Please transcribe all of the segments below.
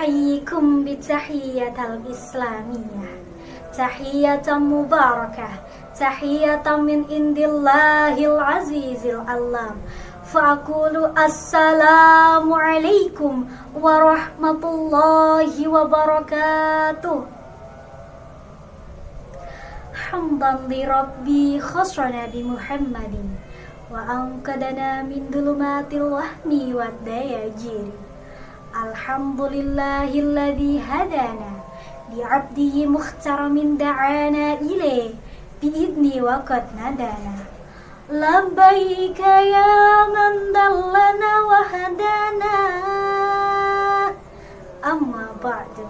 Uhayyikum bitahiyyatal islamiyah, tahiyyatan mubarakah, tahiyyatan min indillahil azizil alam. Fa'aqulu assalamu alaikum warahmatullahi wabarakatuh. Hamdan li rabbi khasrana bi Muhammadin wa anqadana min dhulumatil wahmi wad dayajiri. Alhamdulillahilladzi hadana bi'abdihi mukhtaramin da'ana ilaih bi'idni wa qad nadana. Labbaika ya man dallana wa hadana. Amma ba'du.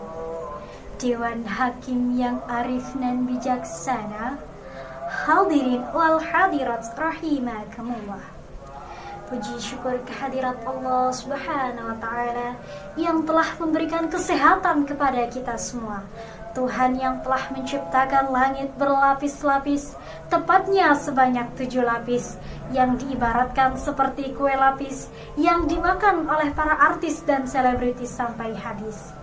Dewan Hakim yang arif dan bijaksana, hadirin wal hadirat rahimakumullah. Puji syukur kehadirat Allah Subhanahu wa Ta'ala yang telah memberikan kesehatan kepada kita semua. Tuhan yang telah menciptakan langit berlapis-lapis, tepatnya sebanyak 7 lapis, yang diibaratkan seperti kue lapis yang dimakan oleh para artis dan selebritis sampai habis.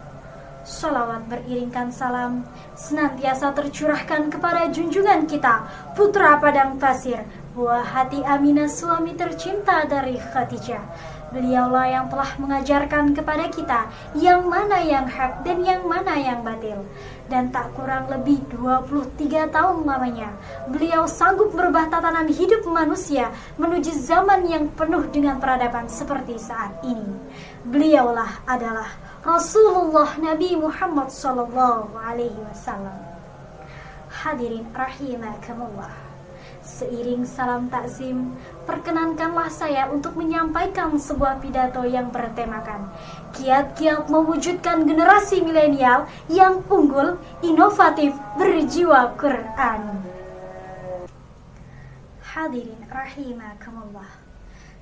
Sholawat beriringkan salam senantiasa tercurahkan kepada junjungan kita, putra padang pasir, buah hati Aminah, suami tercinta dari Khadijah. Beliaulah yang telah mengajarkan kepada kita yang mana yang hak dan yang mana yang batil. Dan tak kurang lebih 23 tahun lamanya beliau sanggup merubah tatanan hidup manusia menuju zaman yang penuh dengan peradaban seperti saat ini. Beliaulah adalah Rasulullah Nabi Muhammad sallallahu alaihi wasallam. Hadirin rahimakumullah. Seiring salam takzim, perkenankanlah saya untuk menyampaikan sebuah pidato yang bertemakan kiat-kiat mewujudkan generasi milenial yang unggul, inovatif, berjiwa Qur'ani. Hadirin rahimakumullah.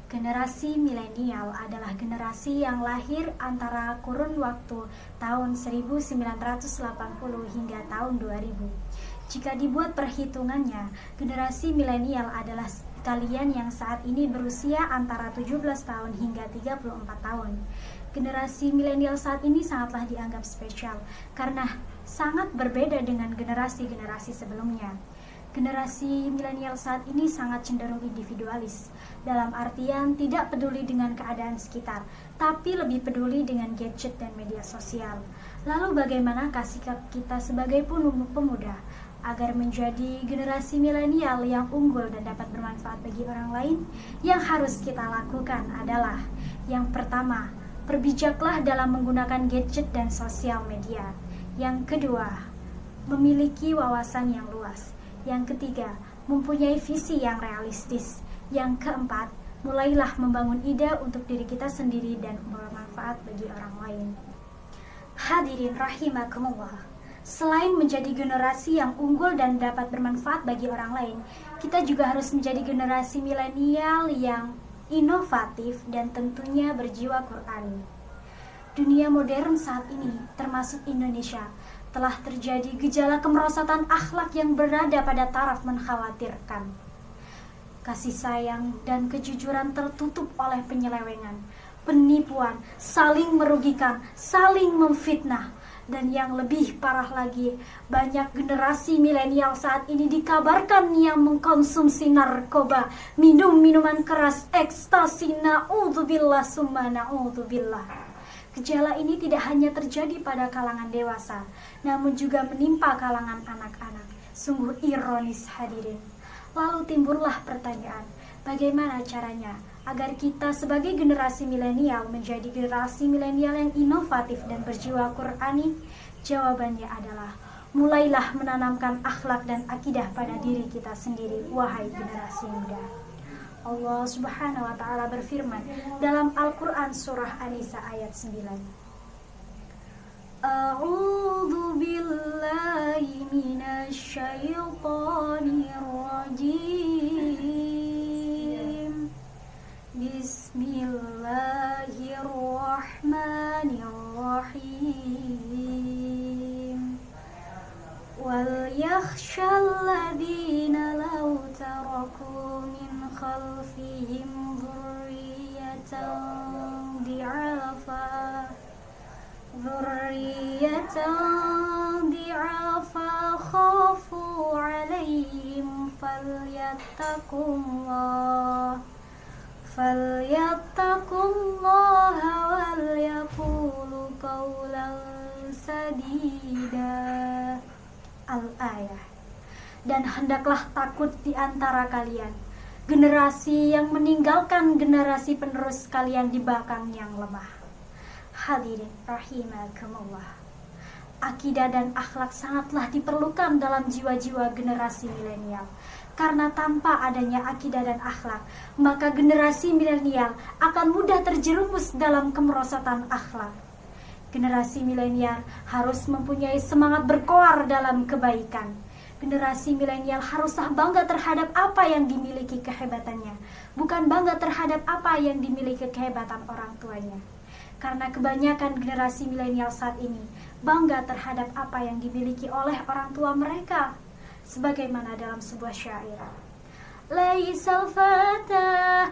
Generasi milenial adalah generasi yang lahir antara kurun waktu tahun 1980 hingga tahun 2000. Jika dibuat perhitungannya, generasi milenial adalah kalian yang saat ini berusia antara 17 tahun hingga 34 tahun. Generasi milenial saat ini sangatlah dianggap spesial karena sangat berbeda dengan generasi-generasi sebelumnya. Generasi milenial saat ini sangat cenderung individualis, dalam artian tidak peduli dengan keadaan sekitar, tapi lebih peduli dengan gadget dan media sosial. Lalu bagaimanakah sikap kita sebagai pemuda agar menjadi generasi milenial yang unggul dan dapat bermanfaat bagi orang lain? Yang harus kita lakukan adalah yang pertama, berbijaklah dalam menggunakan gadget dan sosial media. Yang kedua, memiliki wawasan yang luas. Yang ketiga, mempunyai visi yang realistis. Yang keempat, mulailah membangun ide untuk diri kita sendiri dan bermanfaat bagi orang lain. Hadirin rahimakumullah. Selain menjadi generasi yang unggul dan dapat bermanfaat bagi orang lain, kita juga harus menjadi generasi milenial yang inovatif dan tentunya berjiwa Qur'ani. Dunia modern saat ini, termasuk Indonesia, telah terjadi gejala kemerosotan akhlak yang berada pada taraf mengkhawatirkan. Kasih sayang dan kejujuran tertutup oleh penyelewengan, penipuan, saling merugikan, saling memfitnah. Dan yang lebih parah lagi, banyak generasi milenial saat ini dikabarkan yang mengkonsumsi narkoba, minum minuman keras, ekstasi, na'udzubillah summa na'udzubillah. Gejala ini tidak hanya terjadi pada kalangan dewasa, namun juga menimpa kalangan anak-anak. Sungguh ironis hadirin. Lalu timbullah pertanyaan, bagaimana caranya agar kita sebagai generasi milenial menjadi generasi milenial yang inovatif dan berjiwa Qur'ani? Jawabannya adalah, mulailah menanamkan akhlak dan akidah pada diri kita sendiri, wahai generasi muda. Allah Subhanahu wa Ta'ala berfirman dalam Al-Quran surah An-Nisa ayat 9. A'udzu billahi minasy syaithanir rajim. Bismillahirrahmanirrahim. Wal yakhshal ladzina law taraku min khalfihim dhurriyyatan dhi'afa dzurriyyatan di'afa khafu 'alaihim falyattaqullaha wal yaqulu qawlan sadida. Al-ayah. Dan hendaklah takut di antara kalian generasi yang meninggalkan generasi penerus kalian di belakang yang lemah. Hadirin rahimakumullah. Akidah dan akhlak sangatlah diperlukan dalam jiwa-jiwa generasi milenial. Karena tanpa adanya akidah dan akhlak, maka generasi milenial akan mudah terjerumus dalam kemerosotan akhlak. Generasi milenial harus mempunyai semangat berkoar dalam kebaikan. Generasi milenial haruslah bangga terhadap apa yang dimiliki kehebatannya, bukan bangga terhadap apa yang dimiliki kehebatan orang tuanya. Karena kebanyakan generasi milenial saat ini bangga terhadap apa yang dimiliki oleh orang tua mereka. Sebagaimana dalam sebuah syair, Laisal fata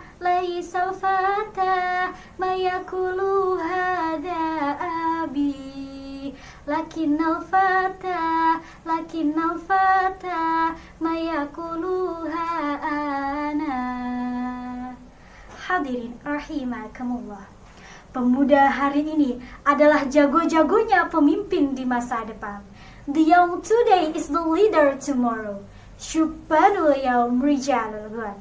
ma yakulu hadha abi, lakinnal fata ma yakuluha ana. Hadirin rahimakumullah. Pemuda hari ini adalah jago-jagonya pemimpin di masa depan. The young today is the leader tomorrow. Syubbanul yaum rijalul ghad.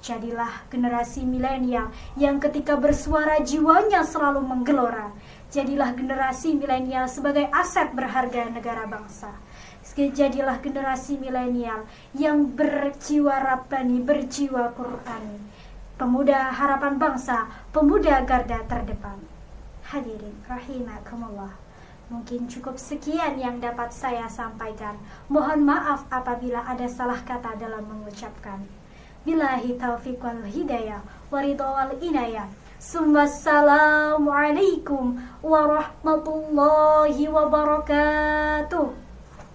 Jadilah generasi milenial yang ketika bersuara jiwanya selalu menggelora. Jadilah generasi milenial sebagai aset berharga negara bangsa. Jadilah generasi milenial yang berjiwa rabbani, berjiwa Qur'ani. Pemuda harapan bangsa, pemuda garda terdepan. Hadirin rahimakumullah. Mungkin cukup sekian yang dapat saya sampaikan. Mohon maaf apabila ada salah kata dalam mengucapkan. Billahi taufiq wal hidayah waridho wal inayah. Assalamualaikum warahmatullahi wabarakatuh.